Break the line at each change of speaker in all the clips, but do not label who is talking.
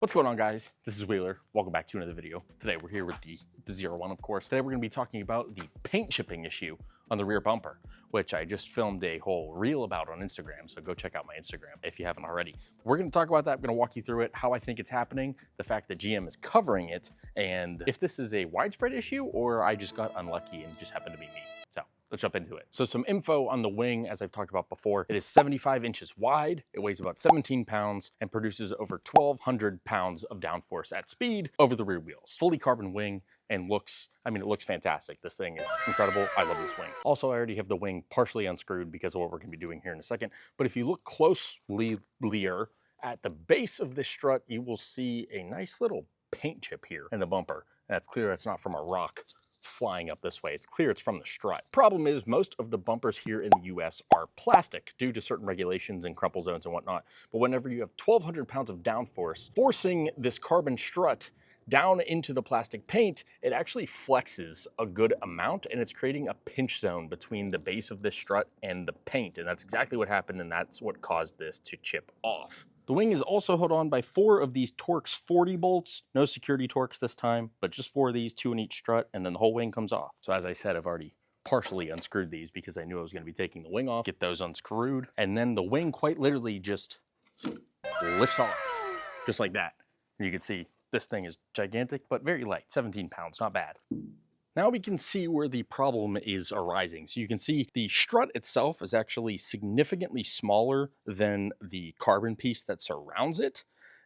What's going on, guys? This is Wheeler. Welcome back to another video. Today we're here with the ZR1, of course. Today we're going to be talking about the paint chipping issue on the rear bumper, which I just filmed a whole reel about on Instagram, so go check out my Instagram if you haven't already. We're going to talk about that. I'm going to walk you through it, how I think it's happening, the fact that GM is covering it, and if this is a widespread issue or I just got unlucky and just happened to be me. So let's jump into it. So some info on the wing, as I've talked about before. It is 75 inches wide, it weighs about 17 pounds, and produces over 1,200 pounds of downforce at speed over the rear wheels. Fully carbon wing, and it looks fantastic. This thing is incredible. I love this wing. Also, I already have the wing partially unscrewed because of what we're gonna be doing here in a second. But if you look closely at the base of this strut, you will see a nice little paint chip here in the bumper. And that's clear it's not from a rock flying up this way. It's clear it's from the strut. Problem is, most of the bumpers here in the US are plastic due to certain regulations and crumple zones and whatnot. But whenever you have 1,200 pounds of downforce forcing this carbon strut down into the plastic paint, it actually flexes a good amount, and it's creating a pinch zone between the base of this strut and the paint. And that's exactly what happened, and that's what caused this to chip off. The wing is also held on by 4 of these Torx 40 bolts. No security Torx this time, but just 4 of these, 2 in each strut, and then the whole wing comes off. So as I said, I've already partially unscrewed these because I knew I was going to be taking the wing off, get those unscrewed, and then the wing quite literally just lifts off, just like that. And you can see this thing is gigantic, but very light, 17 pounds, not bad. Now we can see where the problem is arising. So you can see the strut itself is actually significantly smaller than the carbon piece that surrounds it.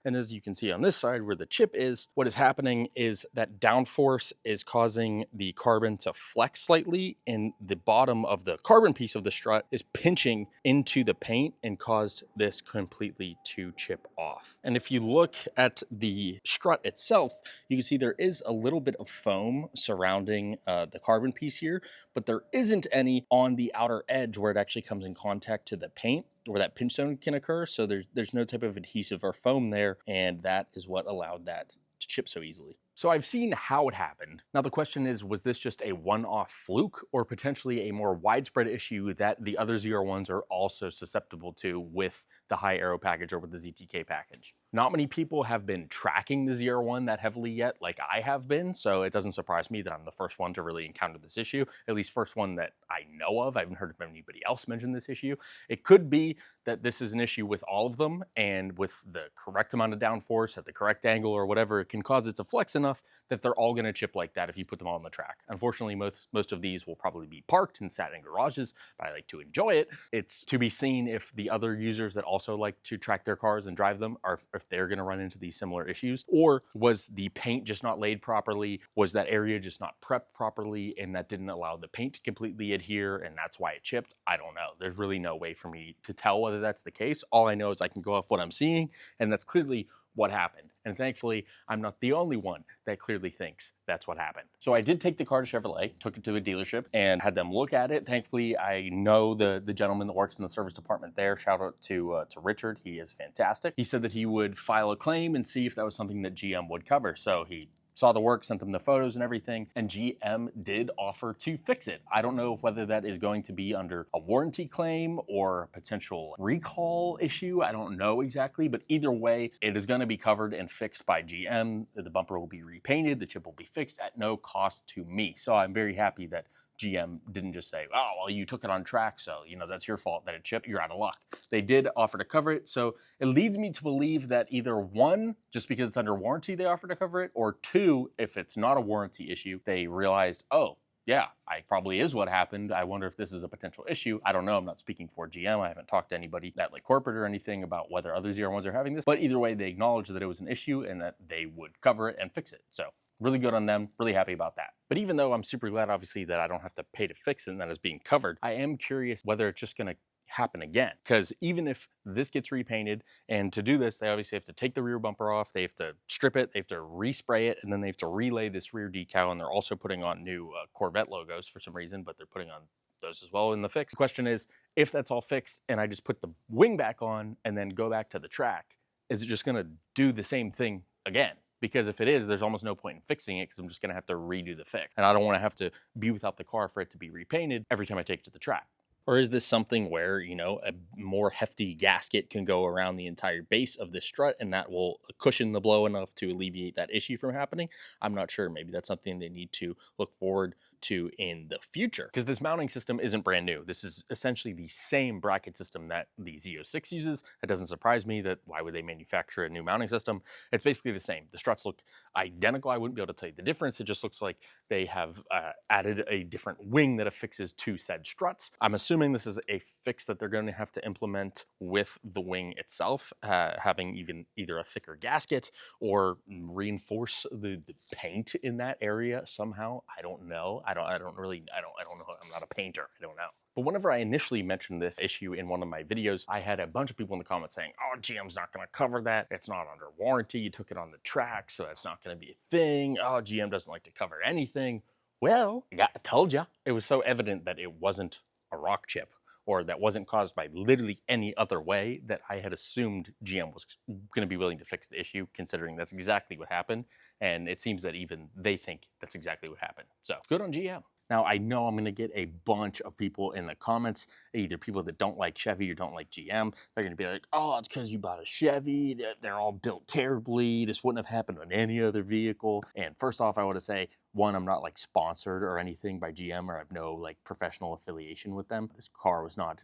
And as you can see on this side where the chip is, what is happening is that downforce is causing the carbon to flex slightly, and the bottom of the carbon piece of the strut is pinching into the paint and caused this completely to chip off. And if you look at the strut itself, you can see there is a little bit of foam surrounding the carbon piece here, but there isn't any on the outer edge where it actually comes in contact to the paint, where that pinch zone can occur. So there's no type of adhesive or foam there, and that is what allowed that to chip so easily. So I've seen how it happened. Now the question is, was this just a one-off fluke or potentially a more widespread issue that the other ZR1s are also susceptible to with the high aero package or with the ZTK package? Not many people have been tracking the ZR1 that heavily yet, like I have been, so it doesn't surprise me that I'm the first one to really encounter this issue, at least first one that I know of. I haven't heard of anybody else mention this issue. It could be that this is an issue with all of them, and with the correct amount of downforce at the correct angle or whatever, it can cause it to flex enough that they're all gonna chip like that if you put them all on the track. Unfortunately, most of these will probably be parked and sat in garages, but I like to enjoy it. It's to be seen if the other users that also like to track their cars and drive them are, if they're gonna run into these similar issues, or was the paint just not laid properly? Was that area just not prepped properly and that didn't allow the paint to completely adhere and that's why it chipped? I don't know. There's really no way for me to tell whether that's the case. All I know is I can go off what I'm seeing, and that's clearly what happened. And thankfully, I'm not the only one that clearly thinks that's what happened. So I did take the car to Chevrolet, took it to a dealership, and had them look at it. Thankfully, I know the gentleman that works in the service department there. Shout out to Richard, he is fantastic. He said that he would file a claim and see if that was something that GM would cover. So he saw the work, sent them the photos and everything, and GM did offer to fix it. I don't know whether that is going to be under a warranty claim or a potential recall issue. I don't know exactly, but either way, it is going to be covered and fixed by GM. The bumper will be repainted, the chip will be fixed at no cost to me. So I'm very happy that GM didn't just say, oh, well, you took it on track, so, that's your fault that it chipped, you're out of luck. They did offer to cover it, so it leads me to believe that either 1, just because it's under warranty, they offer to cover it, or 2, if it's not a warranty issue, they realized, oh, yeah, I probably is what happened. I wonder if this is a potential issue. I don't know. I'm not speaking for GM. I haven't talked to anybody at corporate or anything about whether other ZR1s are having this, but either way, they acknowledged that it was an issue and that they would cover it and fix it. So really good on them, really happy about that. But even though I'm super glad, obviously, that I don't have to pay to fix it and that it's being covered, I am curious whether it's just gonna happen again. Because even if this gets repainted, and to do this, they obviously have to take the rear bumper off, they have to strip it, they have to respray it, and then they have to relay this rear decal, and they're also putting on new Corvette logos for some reason, but they're putting on those as well in the fix. The question is, if that's all fixed and I just put the wing back on and then go back to the track, is it just gonna do the same thing again? Because if it is, there's almost no point in fixing it because I'm just gonna have to redo the fix. And I don't wanna have to be without the car for it to be repainted every time I take it to the track. Or is this something where, a more hefty gasket can go around the entire base of the strut and that will cushion the blow enough to alleviate that issue from happening? I'm not sure. Maybe that's something they need to look forward to in the future, because this mounting system isn't brand new. This is essentially the same bracket system that the Z06 uses. It doesn't surprise me that why would they manufacture a new mounting system? It's basically the same. The struts look identical. I wouldn't be able to tell you the difference. It just looks like they have added a different wing that affixes to said struts. I'm assuming this is a fix that they're going to have to implement with the wing itself, having either a thicker gasket or reinforce the paint in that area somehow. I don't know. I don't know. I'm not a painter. I don't know. But whenever I initially mentioned this issue in one of my videos, I had a bunch of people in the comments saying, oh, GM's not going to cover that. It's not under warranty. You took it on the track, so that's not going to be a thing. Oh, GM doesn't like to cover anything. Well, I told ya. It was so evident that it wasn't a rock chip, or that wasn't caused by literally any other way, that I had assumed GM was going to be willing to fix the issue, considering that's exactly what happened. And it seems that even they think that's exactly what happened. So good on GM. Now, I know I'm going to get a bunch of people in the comments, either people that don't like Chevy or don't like GM. They're going to be like, oh, it's because you bought a Chevy. They're all built terribly. This wouldn't have happened on any other vehicle. And first off, I want to say, one, I'm not like sponsored or anything by GM, or I have no like professional affiliation with them. This car was not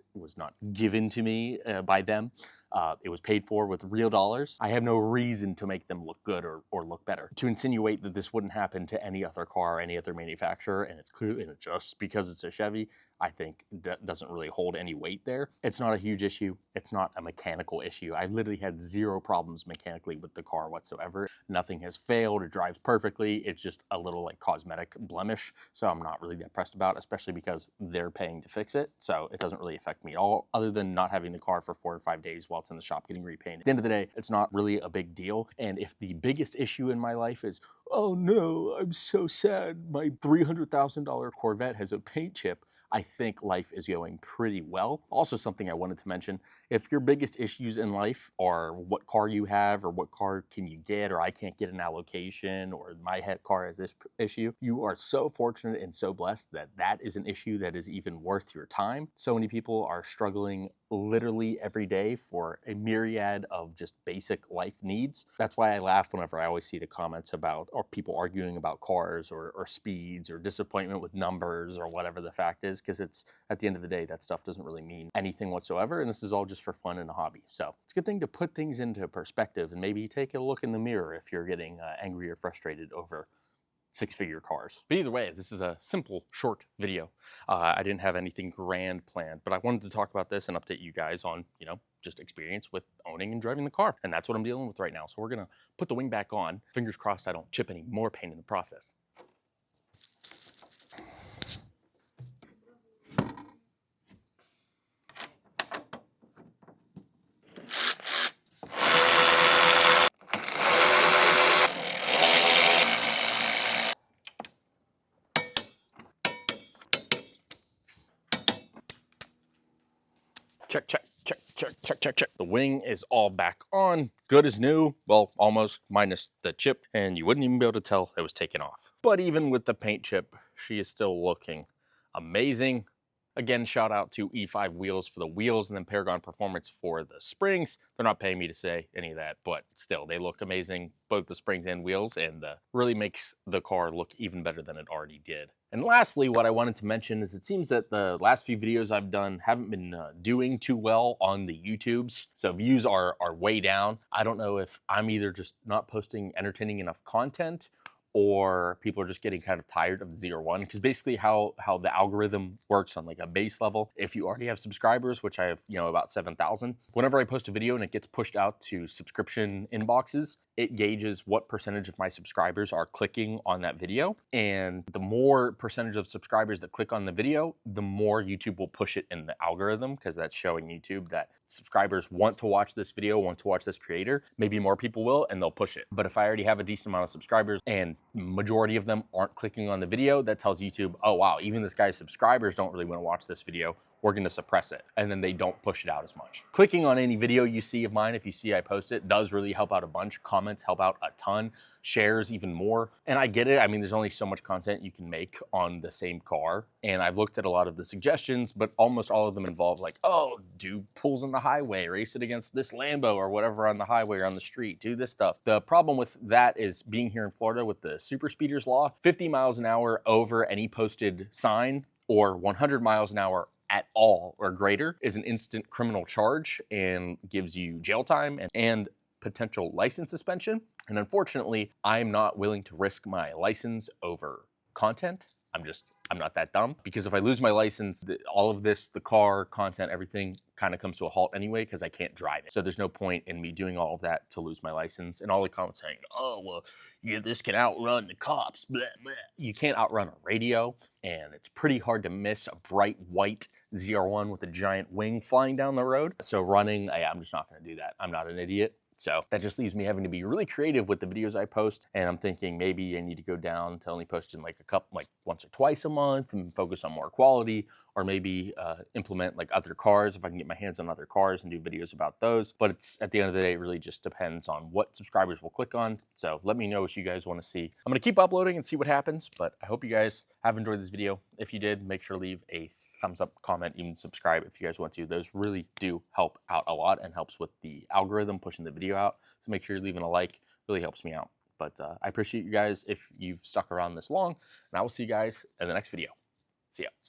given to me by them. It was paid for with real dollars. I have no reason to make them look good or look better. To insinuate that this wouldn't happen to any other car or any other manufacturer, and it's clearly just because it's a Chevy, I think that doesn't really hold any weight there. It's not a huge issue. It's not a mechanical issue. I've literally had zero problems mechanically with the car whatsoever. Nothing has failed. It drives perfectly. It's just a little like cosmetic blemish. So I'm not really that pressed about, especially because they're paying to fix it. So it doesn't really affect me at all, other than not having the car for 4 or 5 days while it's in the shop getting repainted. At the end of the day, it's not really a big deal. And if the biggest issue in my life is, oh no, I'm so sad, my $300,000 Corvette has a paint chip, I think life is going pretty well. Also, something I wanted to mention, if your biggest issues in life are what car you have, or what car can you get, or I can't get an allocation, or my car has this issue, you are so fortunate and so blessed that that is an issue that is even worth your time. So many people are struggling literally every day for a myriad of just basic life needs. That's why I laugh whenever I always see the comments about, or people arguing about cars or speeds or disappointment with numbers or whatever the fact is, because it's, at the end of the day, that stuff doesn't really mean anything whatsoever, and this is all just for fun and a hobby. So it's a good thing to put things into perspective and maybe take a look in the mirror if you're getting angry or frustrated over 6-figure cars. But either way, this is a simple, short video. I didn't have anything grand planned, but I wanted to talk about this and update you guys on, just experience with owning and driving the car. And that's what I'm dealing with right now. So we're gonna put the wing back on. Fingers crossed I don't chip any more paint in the process. Check, check, check, check, check, check, check. The wing is all back on, good as new. Well, almost, minus the chip, and you wouldn't even be able to tell it was taken off. But even with the paint chip, she is still looking amazing. Again, shout out to E5 Wheels for the wheels, and then Paragon Performance for the springs. They're not paying me to say any of that, but still, they look amazing, both the springs and wheels, and really makes the car look even better than it already did. And lastly, what I wanted to mention is it seems that the last few videos I've done haven't been doing too well on the YouTubes. So views are way down. I don't know if I'm either just not posting entertaining enough content, or people are just getting kind of tired of the ZR1, because basically how the algorithm works on like a base level, if you already have subscribers, which I have, about 7,000, whenever I post a video and it gets pushed out to subscription inboxes, it gauges what percentage of my subscribers are clicking on that video. And the more percentage of subscribers that click on the video, the more YouTube will push it in the algorithm, because that's showing YouTube that subscribers want to watch this video, want to watch this creator. Maybe more people will, and they'll push it. But if I already have a decent amount of subscribers and majority of them aren't clicking on the video, that tells YouTube, oh wow, even this guy's subscribers don't really want to watch this video. we're gonna suppress it. And then they don't push it out as much. Clicking on any video you see of mine, if you see I post it, does really help out a bunch. Comments help out a ton, shares even more. And I get it. I mean, there's only so much content you can make on the same car. And I've looked at a lot of the suggestions, but almost all of them involve like, oh, do pulls on the highway, race it against this Lambo or whatever on the highway or on the street, do this stuff. The problem with that is being here in Florida with the super speeders law, 50 miles an hour over any posted sign or 100 miles an hour at all or greater is an instant criminal charge and gives you jail time and potential license suspension. And unfortunately, I'm not willing to risk my license over content. I'm not that dumb, because if I lose my license, all of this, the car, content, everything kind of comes to a halt anyway, because I can't drive it. So there's no point in me doing all of that to lose my license. And all the comments saying, oh, well, yeah, this can outrun the cops, blah, blah. You can't outrun a radio, and it's pretty hard to miss a bright white ZR1 with a giant wing flying down the road. So running, I'm just not gonna do that. I'm not an idiot. So that just leaves me having to be really creative with the videos I post. And I'm thinking maybe I need to go down to only posting like once or twice a month and focus on more quality, or maybe implement like other cars if I can get my hands on other cars and do videos about those. But it's at the end of the day, it really just depends on what subscribers will click on. So let me know what you guys want to see. I'm gonna keep uploading and see what happens, but I hope you guys have enjoyed this video. If you did, make sure to leave a thumbs up, comment, even subscribe if you guys want to. Those really do help out a lot and helps with the algorithm pushing the video out. So make sure you're leaving a like, really helps me out. But I appreciate you guys if you've stuck around this long, and I will see you guys in the next video. See ya.